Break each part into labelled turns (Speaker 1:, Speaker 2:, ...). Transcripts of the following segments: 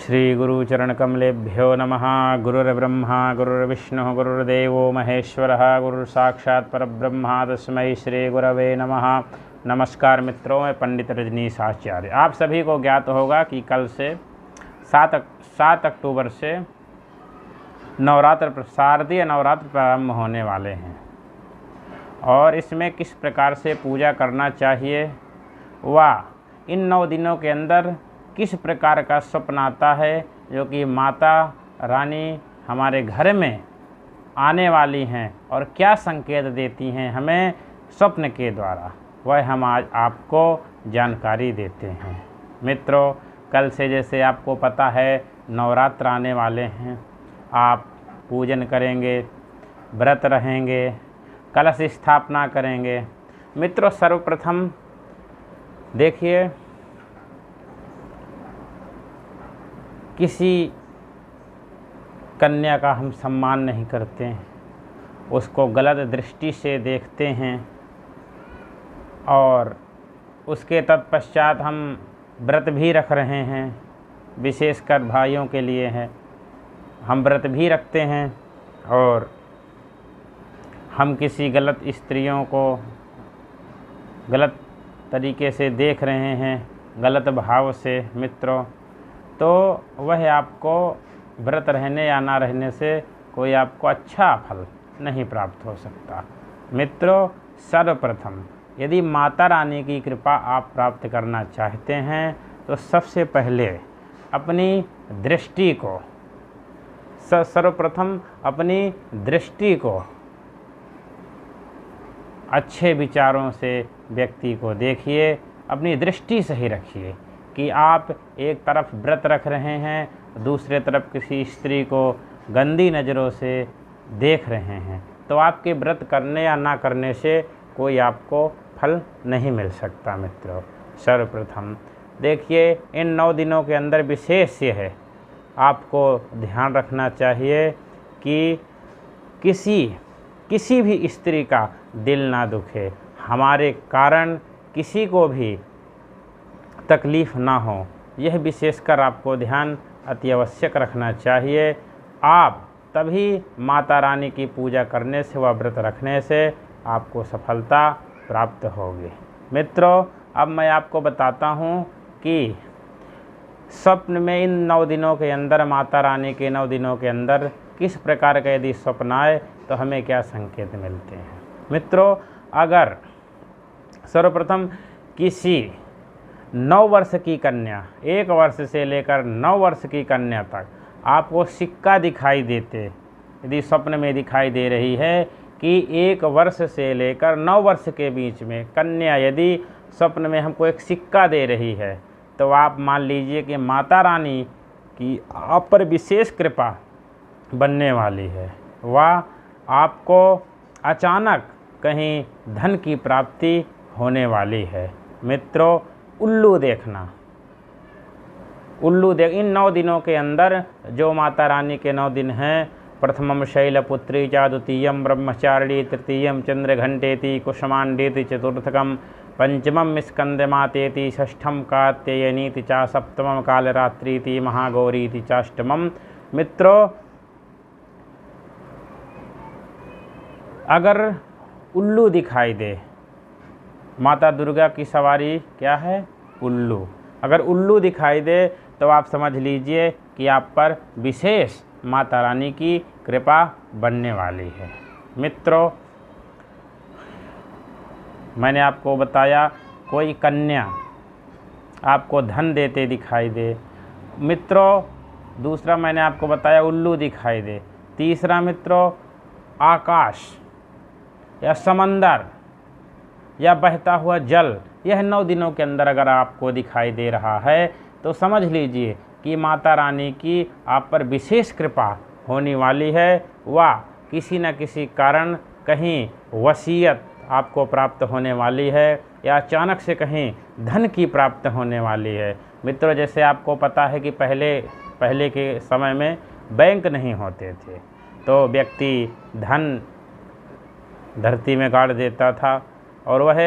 Speaker 1: श्री गुरुचरणकमलेभ्यो नमः। गुरुर्ब्रह्मा गुरुर्विष्णुः गुरुर्देवो महेश्वरः गुरुर्साक्षात् परब्रह्म तस्मै श्री गुरवे नमः। नमस्कार मित्रों, मैं पंडित रजनीश आचार्य। आप सभी को ज्ञात होगा कि कल से 7 अक्टूबर से शारदीय नवरात्र प्रारंभ होने वाले हैं और इसमें किस प्रकार से पूजा करना चाहिए व इन 9 दिनों के अंदर किस प्रकार का स्वप्न आता है जो कि माता रानी हमारे घर में आने वाली हैं और क्या संकेत देती हैं हमें स्वप्न के द्वारा, वह हम आज आपको जानकारी देते हैं। मित्रों, कल से जैसे आपको पता है नवरात्र आने वाले हैं, आप पूजन करेंगे, व्रत रहेंगे, कलश स्थापना करेंगे। मित्रों, सर्वप्रथम देखिए, किसी कन्या का हम सम्मान नहीं करते हैं, उसको गलत दृष्टि से देखते हैं और उसके तत्पश्चात हम व्रत भी रख रहे हैं। विशेषकर भाइयों के लिए है, हम व्रत भी रखते हैं और हम किसी गलत स्त्रियों को गलत तरीके से देख रहे हैं, गलत भाव से मित्रों, तो वह आपको व्रत रहने या ना रहने से कोई आपको अच्छा फल नहीं प्राप्त हो सकता। मित्रों, सर्वप्रथम यदि माता रानी की कृपा आप प्राप्त करना चाहते हैं तो सबसे पहले अपनी दृष्टि को सर्वप्रथम अपनी दृष्टि को अच्छे विचारों से व्यक्ति को देखिए, अपनी दृष्टि सही रखिए कि आप एक तरफ व्रत रख रहे हैं, दूसरे तरफ किसी स्त्री को गंदी नज़रों से देख रहे हैं, तो आपके व्रत करने या ना करने से कोई आपको फल नहीं मिल सकता। मित्रों, सर्वप्रथम देखिए, इन 9 दिनों के अंदर विशेष ये है, आपको ध्यान रखना चाहिए कि किसी भी स्त्री का दिल ना दुखे, हमारे कारण किसी को भी तकलीफ़ ना हो, यह विशेषकर आपको ध्यान अति आवश्यक रखना चाहिए। आप तभी माता रानी की पूजा करने से व व्रत रखने से आपको सफलता प्राप्त होगी। मित्रों, अब मैं आपको बताता हूँ कि स्वप्न में इन 9 दिनों के अंदर, माता रानी के 9 दिनों के अंदर किस प्रकार का यदि स्वप्न आए तो हमें क्या संकेत मिलते हैं। मित्रों, अगर सर्वप्रथम किसी 9 वर्ष की कन्या, 1 वर्ष से लेकर 9 वर्ष की कन्या तक आपको सिक्का दिखाई देते, यदि स्वप्न में दिखाई दे रही है कि 1 वर्ष से लेकर 9 वर्ष के बीच में कन्या यदि स्वप्न में हमको एक सिक्का दे रही है, तो आप मान लीजिए कि माता रानी की आप पर विशेष कृपा बनने वाली है व आपको अचानक कहीं धन की प्राप्ति होने वाली है। मित्रों, उल्लू देखना, इन 9 दिनों के अंदर जो माता रानी के 9 दिन हैं, प्रथमम शैलपुत्री च, द्वितीयम ब्रह्मचारिणी, तृतीयम चंद्रघंटेति, कुसुमांडेति, चतुर्थकम पंचमम स्कंदमातेति, षष्ठम कात्यायनीति च, सप्तमम कालरात्रीति, महागौरीति चाष्टमम। मित्रों, अगर उल्लू दिखाई दे, माता दुर्गा की सवारी क्या है? उल्लू। अगर उल्लू दिखाई दे तो आप समझ लीजिए कि आप पर विशेष माता रानी की कृपा बनने वाली है। मित्रों, मैंने आपको बताया कोई कन्या आपको धन देते दिखाई दे। मित्रों, दूसरा मैंने आपको बताया उल्लू दिखाई दे। तीसरा मित्रों, आकाश या समंदर या बहता हुआ जल, यह 9 दिनों के अंदर अगर आपको दिखाई दे रहा है तो समझ लीजिए कि माता रानी की आप पर विशेष कृपा होने वाली है व किसी न किसी कारण कहीं वसीयत आपको प्राप्त होने वाली है या अचानक से कहीं धन की प्राप्त होने वाली है। मित्रों, जैसे आपको पता है कि पहले के समय में बैंक नहीं होते थे, तो व्यक्ति धन धरती में गाड़ देता था और वह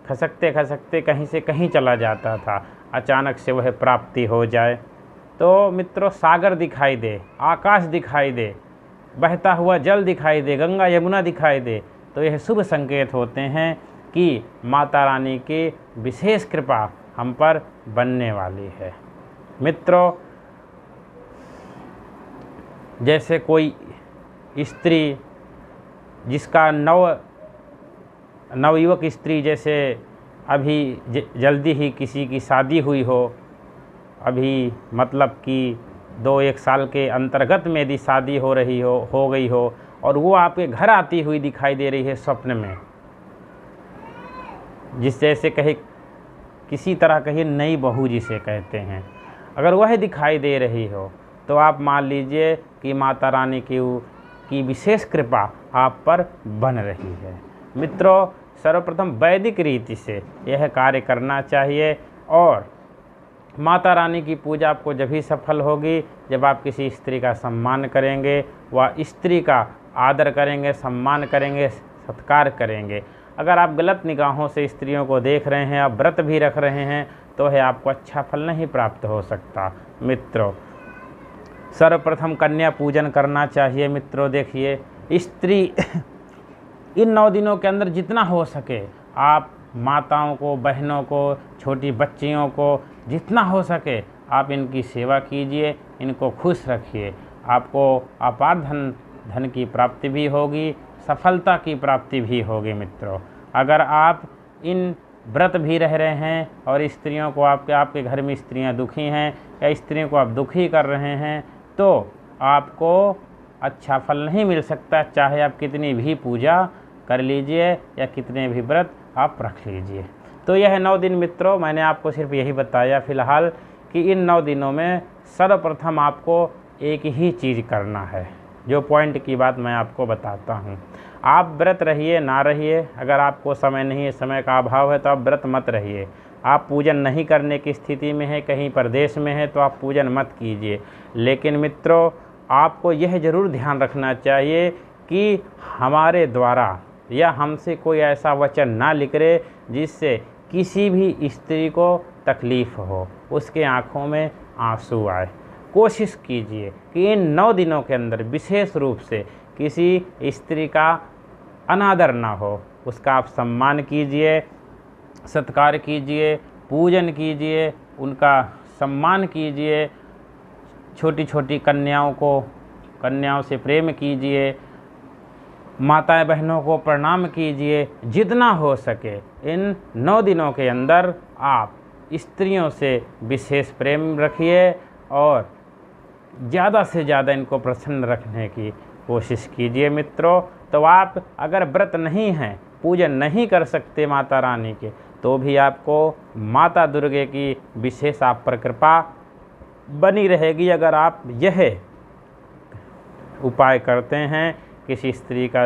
Speaker 1: खसकते खसकते कहीं से कहीं चला जाता था, अचानक से वह प्राप्ति हो जाए तो मित्रों सागर दिखाई दे, आकाश दिखाई दे, बहता हुआ जल दिखाई दे, गंगा यमुना दिखाई दे, तो यह शुभ संकेत होते हैं कि माता रानी की विशेष कृपा हम पर बनने वाली है। मित्रों, जैसे कोई स्त्री जिसका नवयुवक स्त्री, जैसे अभी जल्दी ही किसी की शादी हुई हो, अभी मतलब कि 2-1 साल के अंतर्गत में यदि शादी हो गई हो और वो आपके घर आती हुई दिखाई दे रही है स्वप्न में, जिस जैसे कहे किसी तरह कही नई बहू जिसे कहते हैं, अगर वह दिखाई दे रही हो तो आप मान लीजिए कि माता रानी की विशेष कृपा आप पर बन रही है। मित्रों, सर्वप्रथम वैदिक रीति से यह कार्य करना चाहिए और माता रानी की पूजा आपको जब ही सफल होगी जब आप किसी स्त्री का सम्मान करेंगे, वह स्त्री का आदर करेंगे, सम्मान करेंगे, सत्कार करेंगे। अगर आप गलत निगाहों से स्त्रियों को देख रहे हैं, आप व्रत भी रख रहे हैं, तो है आपको अच्छा फल नहीं प्राप्त हो सकता। मित्रों, सर्वप्रथम कन्या पूजन करना चाहिए। मित्रों देखिए, स्त्री इन 9 दिनों के अंदर जितना हो सके आप माताओं को, बहनों को, छोटी बच्चियों को जितना हो सके आप इनकी सेवा कीजिए, इनको खुश रखिए। आपको अपार धन की प्राप्ति भी होगी, सफलता की प्राप्ति भी होगी। मित्रों, अगर आप इन व्रत भी रह रहे हैं और स्त्रियों को आपके घर में स्त्रियां दुखी हैं या स्त्रियों को आप दुखी कर रहे हैं, तो आपको अच्छा फल नहीं मिल सकता, चाहे आप कितनी भी पूजा कर लीजिए या कितने भी व्रत आप रख लीजिए। तो यह 9 दिन मित्रों, मैंने आपको सिर्फ यही बताया फ़िलहाल कि इन 9 दिनों में सर्वप्रथम आपको एक ही चीज़ करना है। जो पॉइंट की बात मैं आपको बताता हूँ, आप व्रत रहिए ना रहिए, अगर आपको समय नहीं है, समय का अभाव है, तो आप व्रत मत रहिए। आप पूजन नहीं करने की स्थिति में है, कहीं प्रदेश में है, तो आप पूजन मत कीजिए। लेकिन मित्रों, आपको यह ज़रूर ध्यान रखना चाहिए कि हमारे द्वारा या हमसे कोई ऐसा वचन ना निकले जिससे किसी भी स्त्री को तकलीफ़ हो, उसके आँखों में आंसू आए। कोशिश कीजिए कि इन 9 दिनों के अंदर विशेष रूप से किसी स्त्री का अनादर ना हो, उसका आप सम्मान कीजिए, सत्कार कीजिए, पूजन कीजिए, उनका सम्मान कीजिए, छोटी छोटी कन्याओं से प्रेम कीजिए, माताएं बहनों को प्रणाम कीजिए। जितना हो सके इन 9 दिनों के अंदर आप स्त्रियों से विशेष प्रेम रखिए और ज़्यादा से ज़्यादा इनको प्रसन्न रखने की कोशिश कीजिए। मित्रों, तो आप अगर व्रत नहीं हैं, पूजन नहीं कर सकते माता रानी के, तो भी आपको माता दुर्गे की विशेष आप पर कृपा बनी रहेगी अगर आप यह उपाय करते हैं। किसी स्त्री का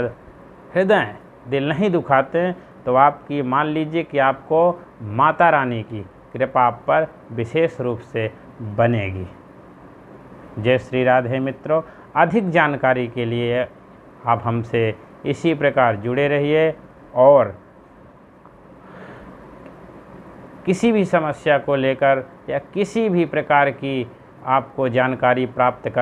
Speaker 1: हृदय दिल नहीं दुखाते, तो आपकी मान लीजिए कि आपको माता रानी की कृपा आप पर विशेष रूप से बनेगी। जय श्री राधे। मित्रों, अधिक जानकारी के लिए आप हमसे इसी प्रकार जुड़े रहिए और किसी भी समस्या को लेकर या किसी भी प्रकार की आपको जानकारी प्राप्त कर